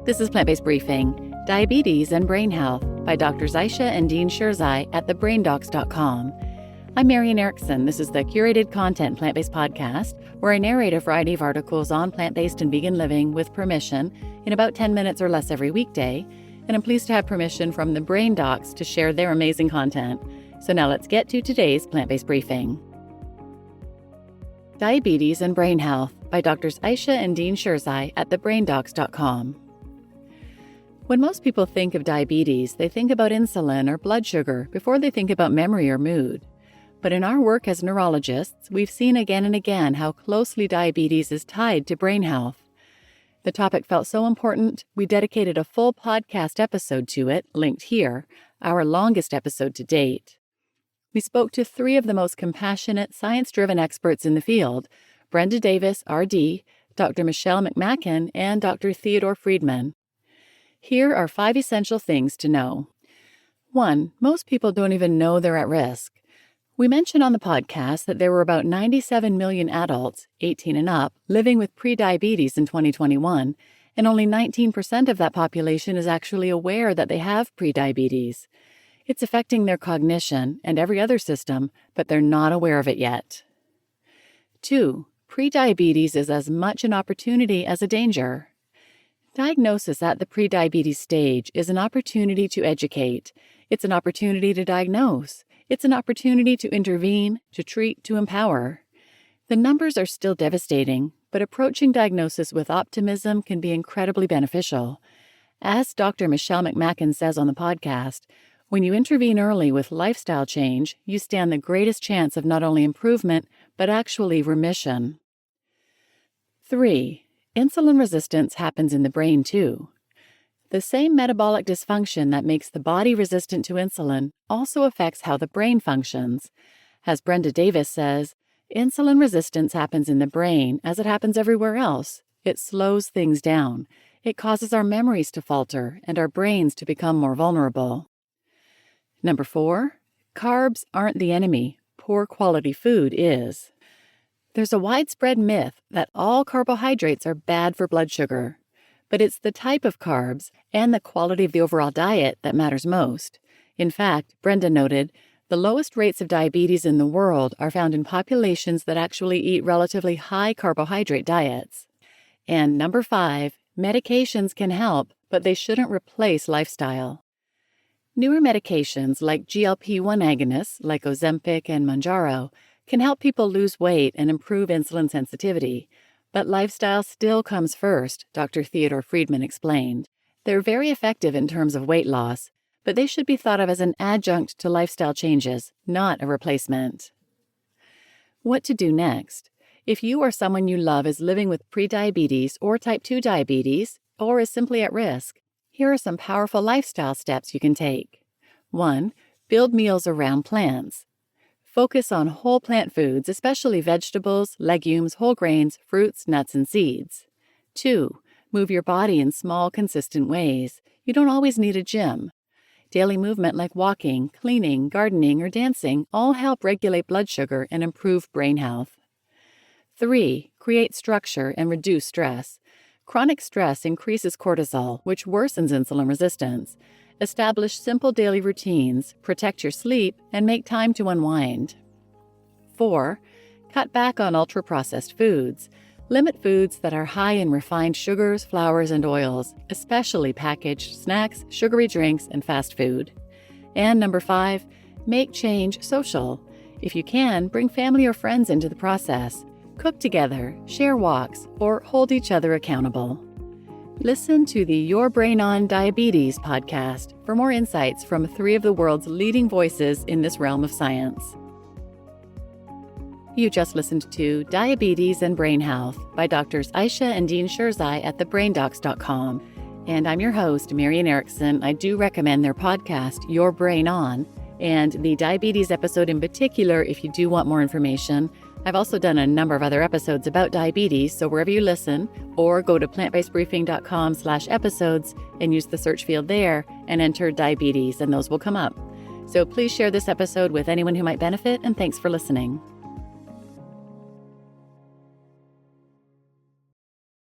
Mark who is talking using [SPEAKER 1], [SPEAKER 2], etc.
[SPEAKER 1] This is Plant-Based Briefing, Diabetes and Brain Health by Drs Ayesah and Dean Sherzai at thebraindocs.com. I'm Marian Erickson. This is the curated content plant-based podcast where I narrate a variety of articles on plant-based and vegan living with permission in about 10 minutes or less every weekday, and I'm pleased to have permission from the braindocs to share their amazing content. So now let's get to today's plant-based briefing. Diabetes and Brain Health by Drs Ayesah and Dean Sherzai at thebraindocs.com. When most people think of diabetes, they think about insulin or blood sugar before they think about memory or mood. But in our work as neurologists, we've seen again and again how closely diabetes is tied to brain health. The topic felt so important, we dedicated a full podcast episode to it, linked here, our longest episode to date. We spoke to three of the most compassionate, science-driven experts in the field, Brenda Davis, RD, Dr. Michelle McMacken, and Dr. Theodore Friedman. Here are 5 essential things to know. 1. Most people don't even know they're at risk. We mentioned on the podcast that there were about 97 million adults, 18 and up, living with prediabetes in 2021, and only 19% of that population is actually aware that they have prediabetes. It's affecting their cognition and every other system, but they're not aware of it yet. 2. Prediabetes is as much an opportunity as a danger. Diagnosis at the prediabetes stage is an opportunity to educate. It's an opportunity to diagnose. It's an opportunity to intervene, to treat, to empower. The numbers are still devastating, but approaching diagnosis with optimism can be incredibly beneficial. As Dr. Michelle McMacken says on the podcast, when you intervene early with lifestyle change, you stand the greatest chance of not only improvement, but actually remission. 3. Insulin resistance happens in the brain too. The same metabolic dysfunction that makes the body resistant to insulin also affects how the brain functions. As Brenda Davis says, insulin resistance happens in the brain as it happens everywhere else. It slows things down. It causes our memories to falter and our brains to become more vulnerable. 4. Carbs aren't the enemy. Poor quality food is. There's a widespread myth that all carbohydrates are bad for blood sugar, but it's the type of carbs and the quality of the overall diet that matters most. In fact, Brenda noted, the lowest rates of diabetes in the world are found in populations that actually eat relatively high carbohydrate diets. And 5, medications can help, but they shouldn't replace lifestyle. Newer medications like GLP-1 agonists like Ozempic and Mounjaro can help people lose weight and improve insulin sensitivity. But lifestyle still comes first, Dr. Theodore Friedman explained. They're very effective in terms of weight loss, but they should be thought of as an adjunct to lifestyle changes, not a replacement. What to do next? If you or someone you love is living with prediabetes or type 2 diabetes, or is simply at risk, here are some powerful lifestyle steps you can take. 1. Build meals around plants. Focus on whole plant foods, especially vegetables, legumes, whole grains, fruits, nuts, and seeds. 2. Move your body in small, consistent ways. You don't always need a gym. Daily movement like walking, cleaning, gardening, or dancing all help regulate blood sugar and improve brain health. 3. Create structure and reduce stress. Chronic stress increases cortisol, which worsens insulin resistance. Establish simple daily routines, protect your sleep, and make time to unwind. 4. Cut back on ultra-processed foods. Limit foods that are high in refined sugars, flours, and oils, especially packaged snacks, sugary drinks, and fast food. And 5, make change social. If you can, bring family or friends into the process. Cook together, share walks, or hold each other accountable. Listen to the Your Brain on Diabetes podcast for more insights from 3 of the world's leading voices in this realm of science. You just listened to Diabetes and Brain Health by Drs Ayesah and Dean Sherzai at thebraindocs.com. And I'm your host, Marian Erickson. I do recommend their podcast, Your Brain On, and the diabetes episode in particular if you do want more information. I've also done a number of other episodes about diabetes, so wherever you listen, or go to plantbasedbriefing.com/episodes and use the search field there and enter diabetes, and those will come up. So please share this episode with anyone who might benefit, and thanks for listening.